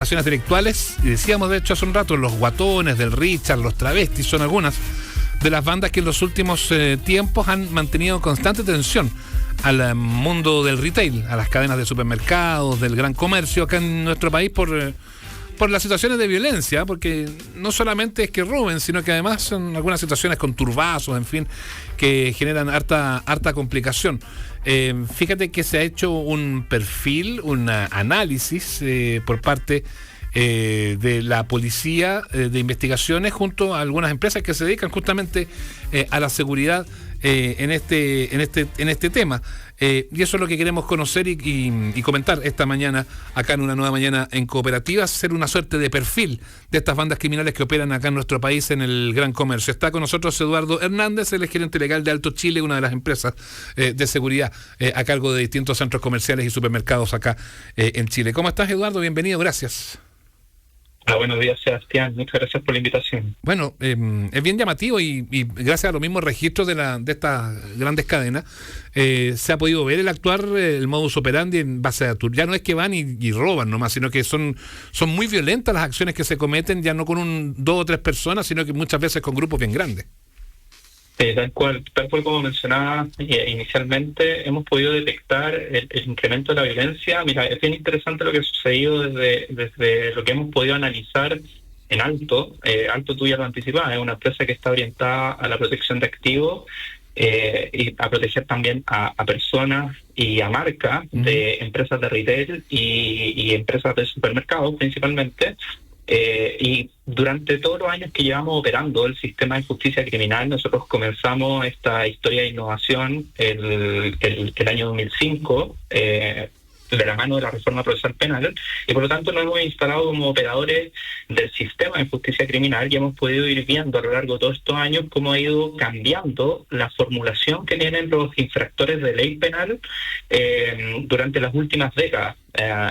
Relaciones intelectuales, y decíamos de hecho hace un rato, los guatones del Richard, los travestis, son algunas de las bandas que en los últimos tiempos han mantenido constante tensión al mundo del retail, a las cadenas de supermercados, del gran comercio acá en nuestro país por las situaciones de violencia, porque no solamente es que roben, sino que además son algunas situaciones con turbazos, en fin, que generan harta complicación. Fíjate que se ha hecho un perfil, un análisis por parte de la policía de investigaciones junto a algunas empresas que se dedican justamente a la seguridad en este tema. Y eso es lo que queremos conocer y comentar esta mañana acá en Una Nueva Mañana en Cooperativa, hacer una suerte de perfil de estas bandas criminales que operan acá en nuestro país en el gran comercio. Está con nosotros Eduardo Hernández, el gerente legal de Alto Chile, una de las empresas de seguridad a cargo de distintos centros comerciales y supermercados acá en Chile. ¿Cómo estás, Eduardo? Bienvenido, gracias. Buenos días, Sebastián. Muchas gracias por la invitación. Bueno, es bien llamativo y gracias a los mismos registros de estas grandes cadenas se ha podido ver el actuar, el modus operandi en base a ya no es que van y roban nomás, sino que son muy violentas las acciones que se cometen, ya no con dos o tres personas, sino que muchas veces con grupos bien grandes. Tal cual como mencionaba inicialmente, hemos podido detectar el incremento de la violencia. Mira, es bien interesante lo que ha sucedido desde lo que hemos podido analizar en Alto. Alto, tú ya lo anticipabas, es una empresa que está orientada a la protección de activos y a proteger también a personas y a marcas de empresas de retail y empresas de supermercados principalmente. Y durante todos los años que llevamos operando el sistema de justicia criminal, nosotros comenzamos esta historia de innovación el año 2005, de la mano de la reforma procesal penal, y por lo tanto nos hemos instalado como operadores del sistema de justicia criminal y hemos podido ir viendo a lo largo de todos estos años cómo ha ido cambiando la formulación que tienen los infractores de ley penal durante las últimas décadas,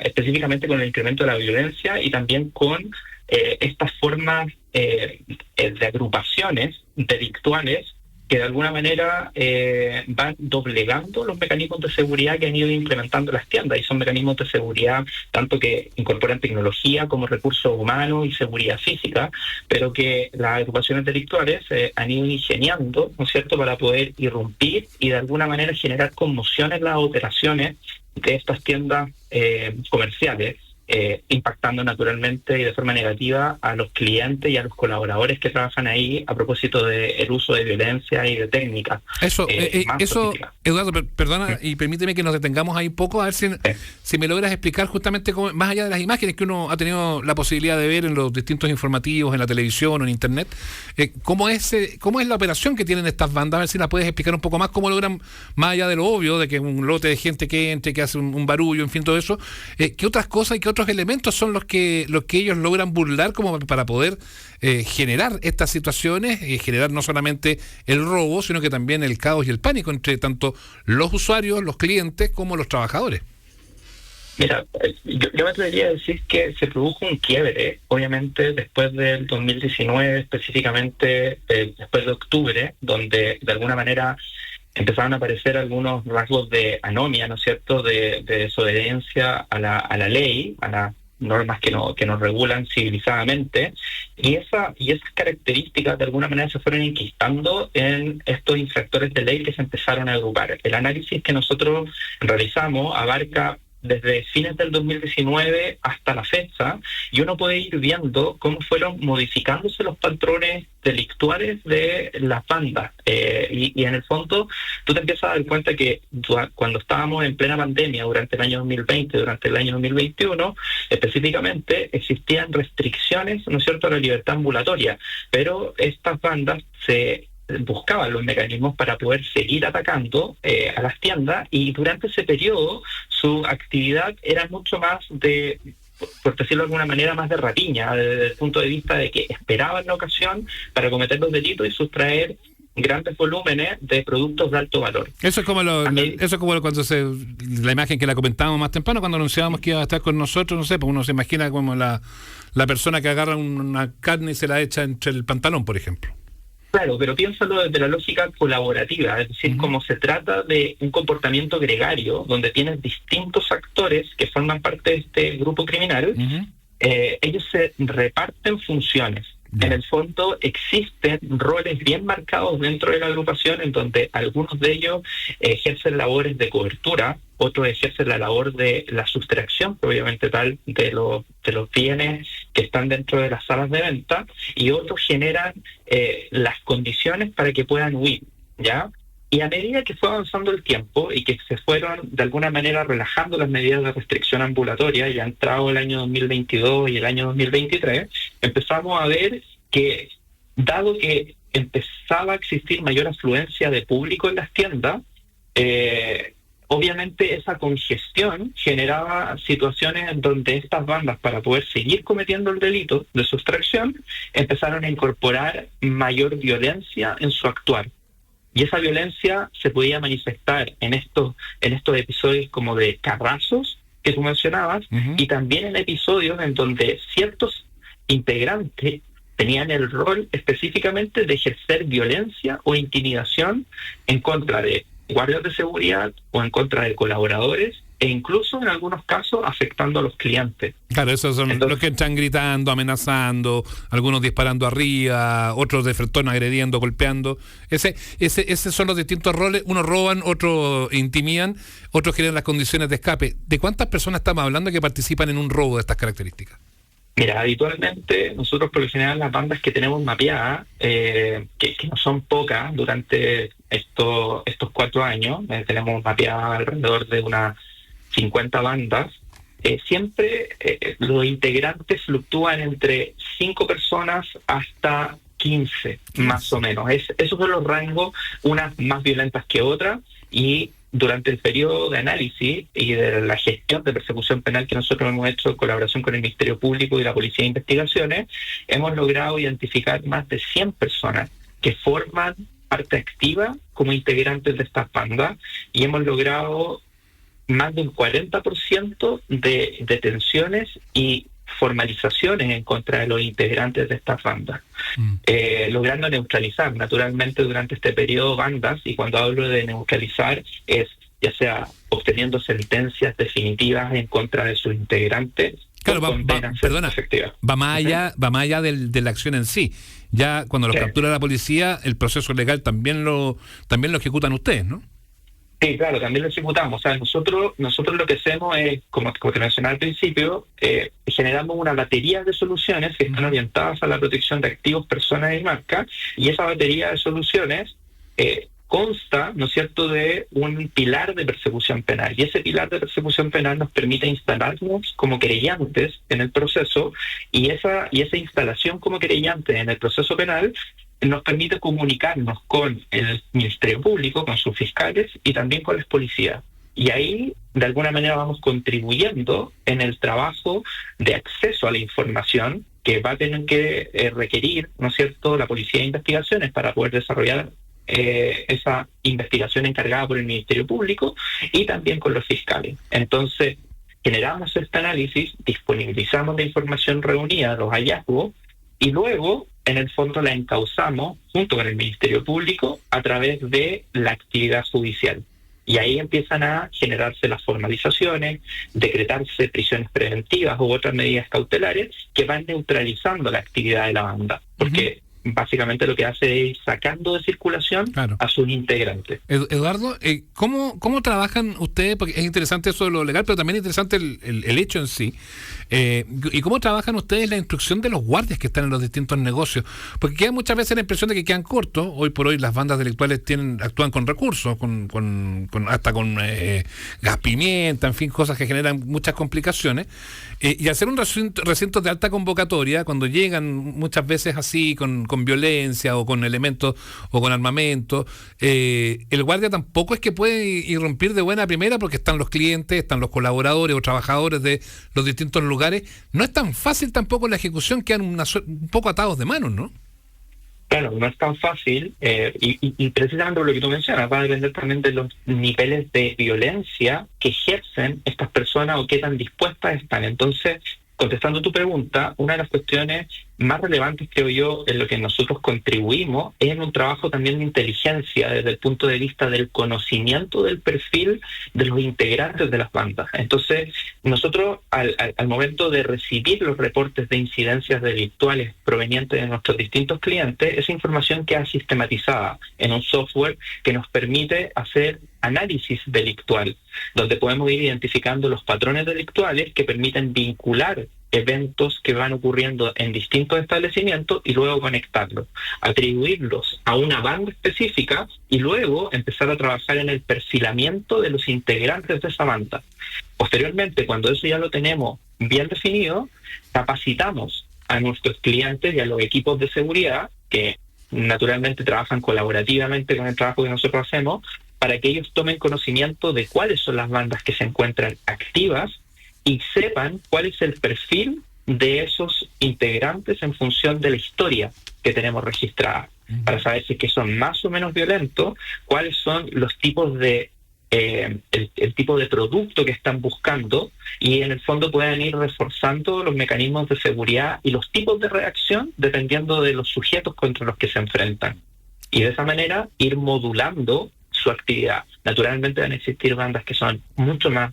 específicamente con el incremento de la violencia y también con estas formas de agrupaciones delictuales que de alguna manera van doblegando los mecanismos de seguridad que han ido implementando las tiendas, y son mecanismos de seguridad tanto que incorporan tecnología como recursos humanos y seguridad física, pero que las agrupaciones delictuales han ido ingeniando, ¿no es cierto?, para poder irrumpir y de alguna manera generar conmoción en las operaciones de estas tiendas comerciales, impactando naturalmente y de forma negativa a los clientes y a los colaboradores que trabajan ahí a propósito del uso de violencia y de técnicas. Eso Eduardo, perdona y permíteme que nos detengamos ahí un poco, a ver si me logras explicar justamente cómo, más allá de las imágenes que uno ha tenido la posibilidad de ver en los distintos informativos, en la televisión o en internet, cómo es la operación que tienen estas bandas, a ver si la puedes explicar un poco más, cómo logran, más allá de lo obvio, de que un lote de gente que entre, que hace un barullo, en fin, todo eso, qué otras cosas y qué otros elementos son los que ellos logran burlar como para poder generar estas situaciones, generar no solamente el robo, sino que también el caos y el pánico entre tanto los usuarios, los clientes, como los trabajadores. Mira, yo me atrevería a decir que se produjo un quiebre, obviamente, después del 2019, específicamente después de octubre, donde de alguna manera empezaron a aparecer algunos rasgos de anomia, ¿no es cierto?, de desobediencia a la ley, a las normas que nos regulan civilizadamente, y esas características de alguna manera se fueron enquistando en estos infractores de ley que se empezaron a agrupar. El análisis que nosotros realizamos abarca desde fines del 2019 hasta la fecha, y uno puede ir viendo cómo fueron modificándose los patrones delictuales de las bandas. Y en el fondo, tú te empiezas a dar cuenta que cuando estábamos en plena pandemia, durante el año 2020, durante el año 2021, específicamente, existían restricciones, ¿no es cierto?, a la libertad ambulatoria, pero estas bandas buscaban los mecanismos para poder seguir atacando a las tiendas, y durante ese periodo su actividad era mucho más por decirlo de alguna manera, más de rapiña, desde el punto de vista de que esperaban la ocasión para cometer los delitos y sustraer grandes volúmenes de productos de alto valor. Eso es como cuando la imagen que la comentábamos más temprano, cuando anunciábamos que iba a estar con nosotros, no sé, pues uno se imagina como la persona que agarra una carne y se la echa entre el pantalón, por ejemplo. Claro, pero piénsalo desde la lógica colaborativa, es decir, como se trata de un comportamiento gregario, donde tienes distintos actores que forman parte de este grupo criminal, ellos se reparten funciones. En el fondo existen roles bien marcados dentro de la agrupación en donde algunos de ellos ejercen labores de cobertura, otros ejercen la labor de la sustracción, obviamente tal, de los bienes que están dentro de las salas de venta, y otros generan las condiciones para que puedan huir, ¿ya? Y a medida que fue avanzando el tiempo y que se fueron de alguna manera relajando las medidas de restricción ambulatoria, ya ha entrado el año 2022 y el año 2023, empezamos a ver que, dado que empezaba a existir mayor afluencia de público en las tiendas, obviamente esa congestión generaba situaciones en donde estas bandas, para poder seguir cometiendo el delito de sustracción, empezaron a incorporar mayor violencia en su actuar. Y esa violencia se podía manifestar en estos episodios como de carrazos que tú mencionabas, y también en episodios en donde ciertos integrantes tenían el rol específicamente de ejercer violencia o intimidación en contra de guardias de seguridad o en contra de colaboradores, e incluso en algunos casos afectando a los clientes. Claro, esos son los que están gritando, amenazando, algunos disparando arriba, otros de frentón agrediendo, golpeando. Esos son los distintos roles. Unos roban, otros intimidan, otros generan las condiciones de escape. ¿De cuántas personas estamos hablando que participan en un robo de estas características? Mira, habitualmente nosotros por lo general las bandas que tenemos mapeadas, que no son pocas, durante estos 4 años, tenemos mapeadas alrededor de unas 50 bandas, siempre los integrantes fluctúan entre 5 personas hasta 15, más o menos. Esos son los rangos, unas más violentas que otras, y durante el periodo de análisis y de la gestión de persecución penal que nosotros hemos hecho en colaboración con el Ministerio Público y la Policía de Investigaciones, hemos logrado identificar más de 100 personas que forman parte activa como integrantes de estas bandas, y hemos logrado más de un 40% de detenciones y formalizaciones en contra de los integrantes de estas bandas, logrando neutralizar naturalmente durante este periodo bandas, y cuando hablo de neutralizar es ya sea obteniendo sentencias definitivas en contra de sus integrantes. Claro, va más allá de la acción en sí. Ya cuando los captura la policía, el proceso legal también lo ejecutan ustedes, ¿no? Sí, claro, también lo ejecutamos. O sea, nosotros lo que hacemos es, como te mencioné al principio, generamos una batería de soluciones que están orientadas a la protección de activos, personas y marcas, y esa batería de soluciones consta, ¿no es cierto?, de un pilar de persecución penal, y ese pilar de persecución penal nos permite instalarnos como querellantes en el proceso, y esa instalación como querellantes en el proceso penal nos permite comunicarnos con el Ministerio Público, con sus fiscales y también con las policías. Y ahí, de alguna manera, vamos contribuyendo en el trabajo de acceso a la información que va a tener que requerir, ¿no es cierto?, la Policía de Investigaciones para poder desarrollar esa investigación encargada por el Ministerio Público, y también con los fiscales. Entonces, generamos este análisis, disponibilizamos la información reunida, los hallazgos, y luego, en el fondo, la encauzamos junto con el Ministerio Público a través de la actividad judicial. Y ahí empiezan a generarse las formalizaciones, decretarse prisiones preventivas u otras medidas cautelares que van neutralizando la actividad de la banda. Porque básicamente lo que hace es ir sacando de circulación a sus integrantes. Eduardo, ¿cómo trabajan ustedes? Porque es interesante eso de lo legal, pero también es interesante el hecho en sí. ¿Y cómo trabajan ustedes la instrucción de los guardias que están en los distintos negocios? Porque queda muchas veces la impresión de que quedan cortos. Hoy por hoy las bandas delictuales actúan con recursos, hasta con gas pimienta, en fin, cosas que generan muchas complicaciones. Y hacer un recinto de alta convocatoria, cuando llegan muchas veces así, con violencia o con elementos o con armamento, el guardia tampoco es que puede irrumpir de buena primera, porque están los clientes, están los colaboradores o trabajadores de los distintos lugares. No es tan fácil tampoco la ejecución, quedan un poco atados de manos, ¿no? Claro, no es tan fácil, y precisamente lo que tú mencionas va a depender también de los niveles de violencia que ejercen estas personas o qué tan dispuestas están. Entonces, contestando tu pregunta, una de las cuestiones más relevantes, creo yo, en lo que nosotros contribuimos es en un trabajo también de inteligencia desde el punto de vista del conocimiento del perfil de los integrantes de las bandas. Entonces, nosotros al momento de recibir los reportes de incidencias delictuales provenientes de nuestros distintos clientes, esa información queda sistematizada en un software que nos permite hacer análisis delictual, donde podemos ir identificando los patrones delictuales que permiten vincular eventos que van ocurriendo en distintos establecimientos y luego conectarlos, atribuirlos a una banda específica y luego empezar a trabajar en el perfilamiento de los integrantes de esa banda. Posteriormente, cuando eso ya lo tenemos bien definido, capacitamos a nuestros clientes y a los equipos de seguridad que naturalmente trabajan colaborativamente con el trabajo que nosotros hacemos para que ellos tomen conocimiento de cuáles son las bandas que se encuentran activas y sepan cuál es el perfil de esos integrantes en función de la historia que tenemos registrada, para saber si es que son más o menos violentos, cuáles son los tipos de el tipo de producto que están buscando y en el fondo puedan ir reforzando los mecanismos de seguridad y los tipos de reacción dependiendo de los sujetos contra los que se enfrentan. Y de esa manera ir modulando su actividad. Naturalmente van a existir bandas que son mucho más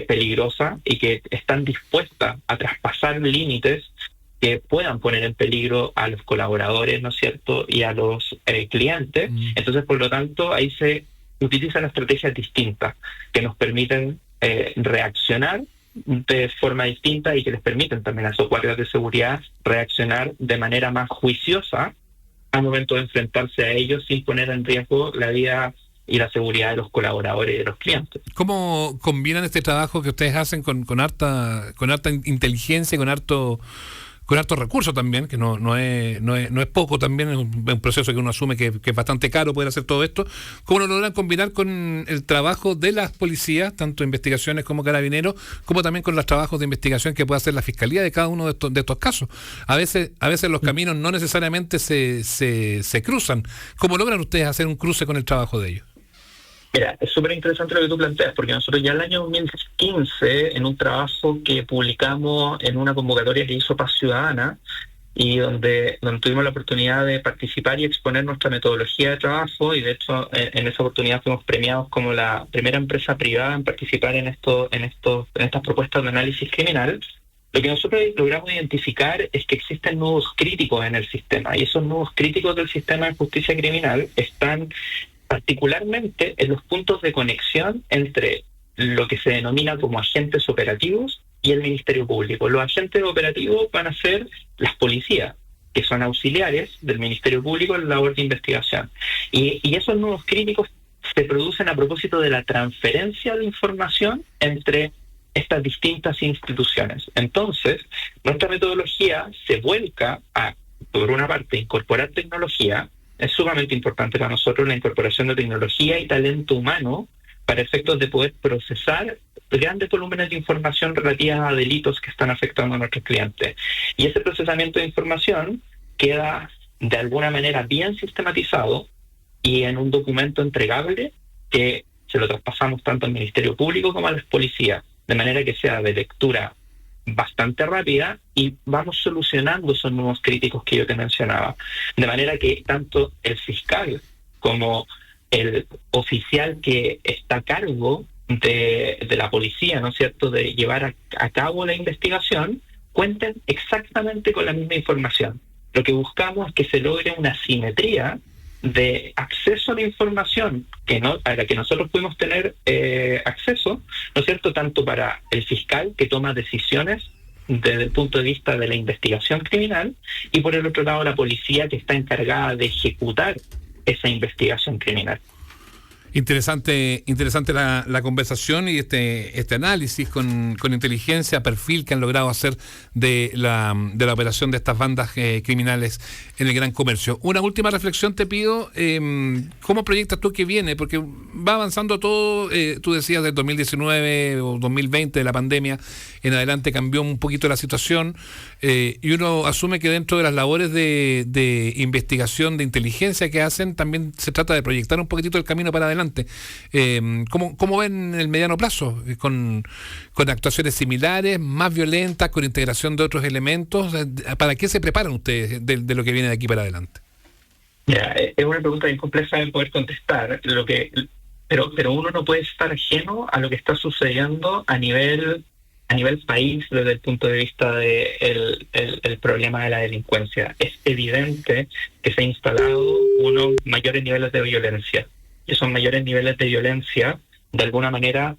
peligrosas y que están dispuestas a traspasar límites que puedan poner en peligro a los colaboradores, ¿no es cierto?, y a los clientes. Entonces, por lo tanto, ahí se utilizan estrategias distintas que nos permiten reaccionar de forma distinta y que les permiten también a esos guardias de seguridad reaccionar de manera más juiciosa al momento de enfrentarse a ellos sin poner en riesgo la vida y la seguridad de los colaboradores y de los clientes. ¿Cómo combinan este trabajo que ustedes hacen con harta inteligencia y con harto recurso también, que no es poco también, es un proceso que uno asume que es bastante caro poder hacer todo esto? ¿Cómo lo logran combinar con el trabajo de las policías, tanto investigaciones como carabineros, como también con los trabajos de investigación que puede hacer la fiscalía de cada uno de estos casos? A veces los caminos no necesariamente se cruzan. ¿Cómo logran ustedes hacer un cruce con el trabajo de ellos? Mira, es súper interesante lo que tú planteas, porque nosotros ya en el año 2015, en un trabajo que publicamos en una convocatoria que hizo Paz Ciudadana, y donde tuvimos la oportunidad de participar y exponer nuestra metodología de trabajo, y de hecho en esa oportunidad fuimos premiados como la primera empresa privada en participar en estas propuestas de análisis criminal. Lo que nosotros logramos identificar es que existen nudos críticos en el sistema, y esos nudos críticos del sistema de justicia criminal están particularmente en los puntos de conexión entre lo que se denomina como agentes operativos y el Ministerio Público. Los agentes operativos van a ser las policías, que son auxiliares del Ministerio Público en la labor de investigación. Y esos nudos críticos se producen a propósito de la transferencia de información entre estas distintas instituciones. Entonces, nuestra metodología se vuelca a, por una parte, incorporar tecnología. Es sumamente importante para nosotros la incorporación de tecnología y talento humano para efectos de poder procesar grandes volúmenes de información relativas a delitos que están afectando a nuestros clientes. Y ese procesamiento de información queda de alguna manera bien sistematizado y en un documento entregable que se lo traspasamos tanto al Ministerio Público como a las policías, de manera que sea de lectura bastante rápida y vamos solucionando esos nuevos críticos que yo te mencionaba. De manera que tanto el fiscal como el oficial que está a cargo de la policía, ¿no es cierto?, de llevar a cabo la investigación, cuenten exactamente con la misma información. Lo que buscamos es que se logre una simetría de acceso a la información a la que nosotros pudimos tener acceso, ¿no es cierto?, tanto para el fiscal que toma decisiones desde el punto de vista de la investigación criminal y por el otro lado la policía que está encargada de ejecutar esa investigación criminal. Interesante la conversación y este análisis con inteligencia, perfil que han logrado hacer de la operación de estas bandas criminales en el gran comercio. Una última reflexión te pido, ¿cómo proyectas tú que viene? Porque va avanzando todo, tú decías del 2019 o 2020 de la pandemia en adelante cambió un poquito la situación y uno asume que dentro de las labores de investigación, de inteligencia que hacen, también se trata de proyectar un poquitito el camino para adelante. adelante. ¿Cómo ven el mediano plazo? ¿Con actuaciones similares, más violentas, con integración de otros elementos? ¿Para qué se preparan ustedes de lo que viene de aquí para adelante? Ya, es una pregunta bien compleja de poder contestar. Pero uno no puede estar ajeno a lo que está sucediendo a nivel país desde el punto de vista de el problema de la delincuencia. Es evidente que se han instalado unos mayores niveles de violencia. Y esos mayores niveles de violencia, de alguna manera,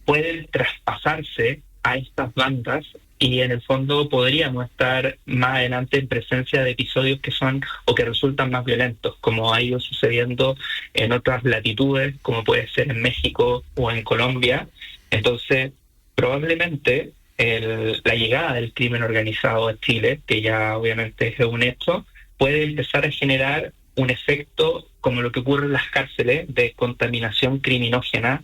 pueden traspasarse a estas bandas, y en el fondo podríamos estar más adelante en presencia de episodios que son o que resultan más violentos, como ha ido sucediendo en otras latitudes, como puede ser en México o en Colombia. Entonces, probablemente la llegada del crimen organizado a Chile, que ya obviamente es un hecho, puede empezar a generar un efecto como lo que ocurre en las cárceles de contaminación criminógena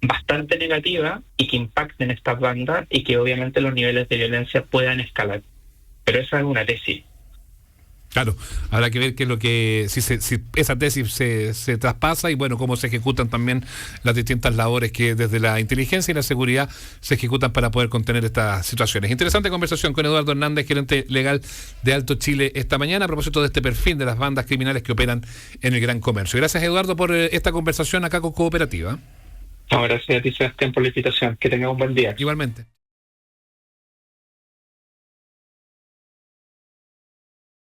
bastante negativa y que impacten estas bandas y que obviamente los niveles de violencia puedan escalar. Pero esa es una tesis. Claro, habrá que ver qué es lo que si esa tesis se traspasa y bueno, cómo se ejecutan también las distintas labores que desde la inteligencia y la seguridad se ejecutan para poder contener estas situaciones. Interesante conversación con Eduardo Hernández, gerente legal de Alto Chile esta mañana, a propósito de este perfil de las bandas criminales que operan en el gran comercio. Gracias, Eduardo, por esta conversación acá con Cooperativa. No, gracias a ti, Sebastián, por la invitación. Que tengas un buen día. Igualmente.